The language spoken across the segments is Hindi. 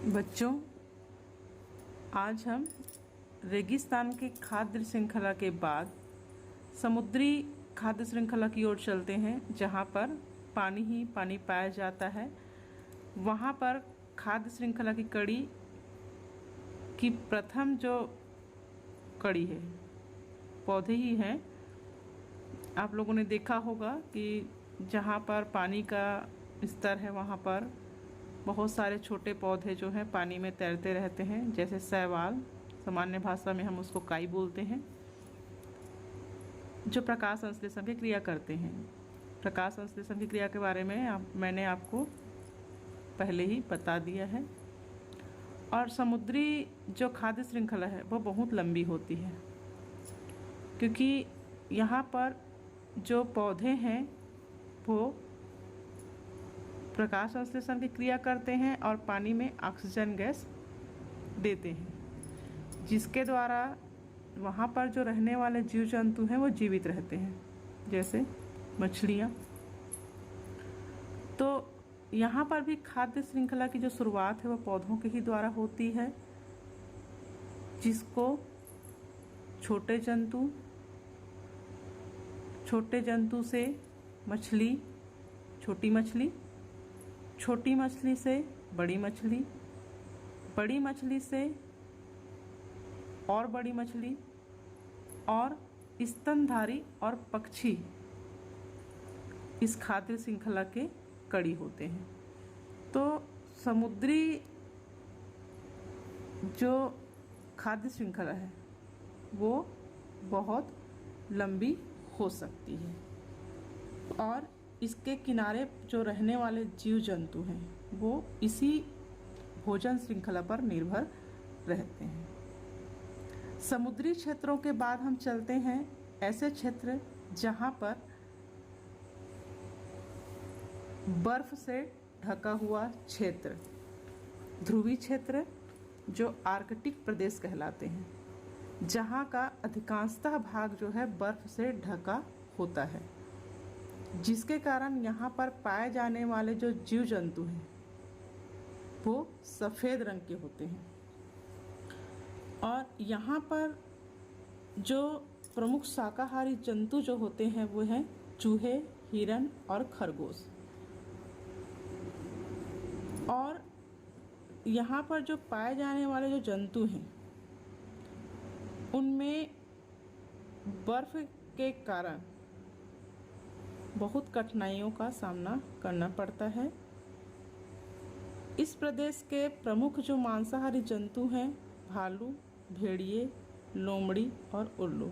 बच्चों, आज हम रेगिस्तान की खाद्य श्रृंखला के बाद समुद्री खाद्य श्रृंखला की ओर चलते हैं, जहाँ पर पानी ही पानी पाया जाता है। वहाँ पर खाद्य श्रृंखला की कड़ी की प्रथम जो कड़ी है, पौधे ही हैं। आप लोगों ने देखा होगा कि जहाँ पर पानी का स्तर है वहाँ पर बहुत सारे छोटे पौधे जो हैं पानी में तैरते रहते हैं, जैसे शैवाल, सामान्य भाषा में हम उसको काई बोलते हैं, जो प्रकाश संश्लेषण की क्रिया करते हैं। प्रकाश संश्लेषण की क्रिया के बारे में मैंने आपको पहले ही बता दिया है। और समुद्री जो खाद्य श्रृंखला है वो बहुत लंबी होती है, क्योंकि यहाँ पर जो पौधे हैं वो प्रकाश संश्लेषण की क्रिया करते हैं और पानी में ऑक्सीजन गैस देते हैं, जिसके द्वारा वहाँ पर जो रहने वाले जीव जंतु हैं वो जीवित रहते हैं, जैसे मछलियाँ। तो यहाँ पर भी खाद्य श्रृंखला की जो शुरुआत है वो पौधों के ही द्वारा होती है, जिसको छोटे जंतु से मछली, छोटी मछली से बड़ी मछली से और बड़ी मछली और स्तनधारी और पक्षी इस खाद्य श्रृंखला के कड़ी होते हैं। तो समुद्री जो खाद्य श्रृंखला है वो बहुत लंबी हो सकती है और इसके किनारे जो रहने वाले जीव जंतु हैं वो इसी भोजन श्रृंखला पर निर्भर रहते हैं। समुद्री क्षेत्रों के बाद हम चलते हैं ऐसे क्षेत्र जहाँ पर बर्फ से ढका हुआ क्षेत्र, ध्रुवीय क्षेत्र जो आर्कटिक प्रदेश कहलाते हैं, जहाँ का अधिकांशतः भाग जो है बर्फ से ढका होता है, जिसके कारण यहाँ पर पाए जाने वाले जो जीव जंतु हैं वो सफ़ेद रंग के होते हैं। और यहाँ पर जो प्रमुख शाकाहारी जंतु जो होते हैं वो हैं चूहे, हिरन और खरगोश। और यहाँ पर जो पाए जाने वाले जो जंतु हैं उनमें बर्फ के कारण बहुत कठिनाइयों का सामना करना पड़ता है। इस प्रदेश के प्रमुख जो मांसाहारी जंतु हैं भालू, भेड़िए, लोमड़ी और उल्लू।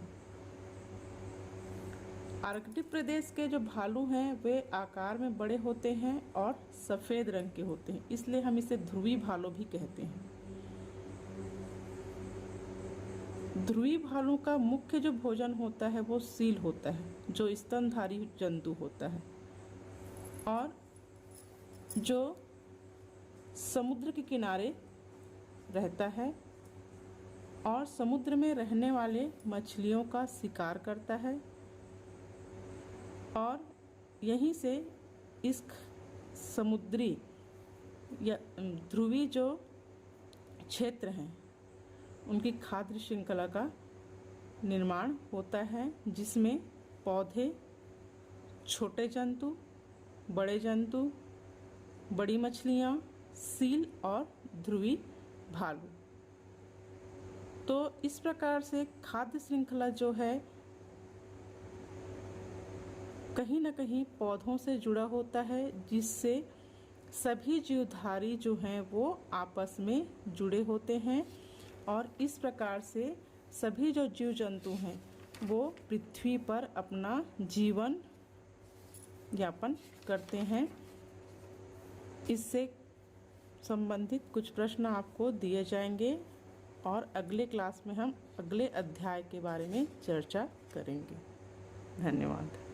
आर्कटिक प्रदेश के जो भालू हैं वे आकार में बड़े होते हैं और सफ़ेद रंग के होते हैं, इसलिए हम इसे ध्रुवी भालू भी कहते हैं। ध्रुवी भालू का मुख्य जो भोजन होता है वो सील होता है, जो स्तनधारी जंतु होता है और जो समुद्र के किनारे रहता है और समुद्र में रहने वाले मछलियों का शिकार करता है। और यहीं से इस समुद्री या ध्रुवी जो क्षेत्र हैं उनकी खाद्य श्रृंखला का निर्माण होता है, जिसमें पौधे, छोटे जंतु, बड़े जंतु, बड़ी मछलियाँ, सील और ध्रुवी भालू। तो इस प्रकार से खाद्य श्रृंखला जो है कहीं न कहीं पौधों से जुड़ा होता है, जिससे सभी जीवधारी जो हैं वो आपस में जुड़े होते हैं और इस प्रकार से सभी जो जीव जंतु हैं वो पृथ्वी पर अपना जीवन यापन करते हैं। इससे संबंधित कुछ प्रश्न आपको दिए जाएंगे और अगले क्लास में हम अगले अध्याय के बारे में चर्चा करेंगे। धन्यवाद।